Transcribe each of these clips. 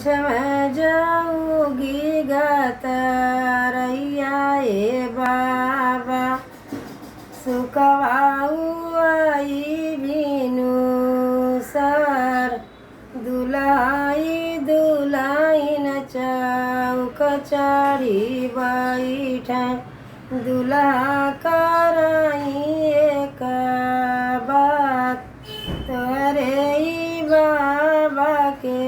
झम जाऊगी गाता रैया ए बाबा सुखवाऊ आई बिनु सर दुलाई दुलाइन चौक चढ़ी बैठे दुल्हा कराई एक बात तोरे बाबा के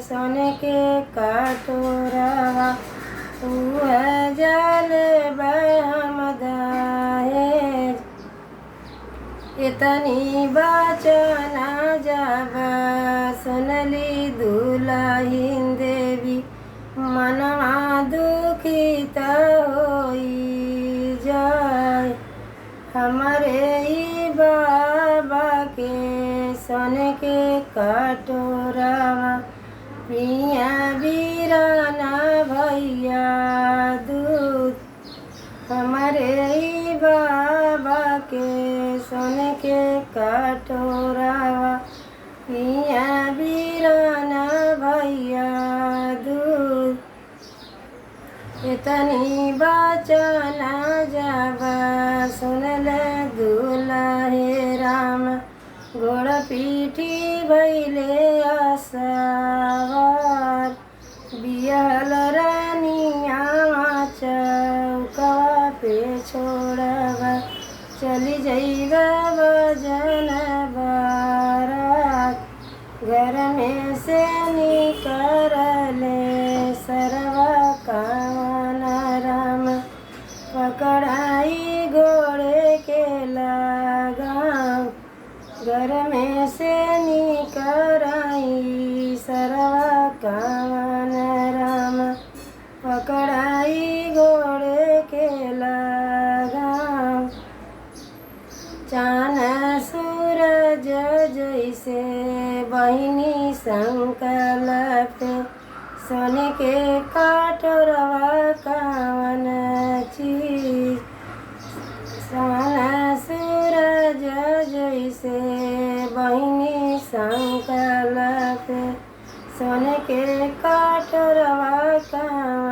सोने के कटोरा तू है जल बहम दहेज इतनी बचना जब सुनली दुल्हिन देवी मनवा दुखित होई जाय हमारे ई बाबा के सोने के कटोरा पिया बीराना भैया दूध हमारे ई बाबा के सोने के कटोरा पिया बीराना भैया दूध इतनी बचना जब सुनल दुल्हे राम गोड़ पीठी भैले असवार बियल रानिया चौकवा पे छोड़ब चली जैब बजन बारात घर में से निकलले सरवा कावन राम पकड़ाई घोड़े के लगाम घर में से निकराई सरवा कावन राम पकड़ाई घोड़े के लगाम चान सूरज जैसे बहिनी संकल्प सोने के कटोरवा कावन चीज चान सूरज जैसे बहिनी संकल्प सोने के कटोरवा कावन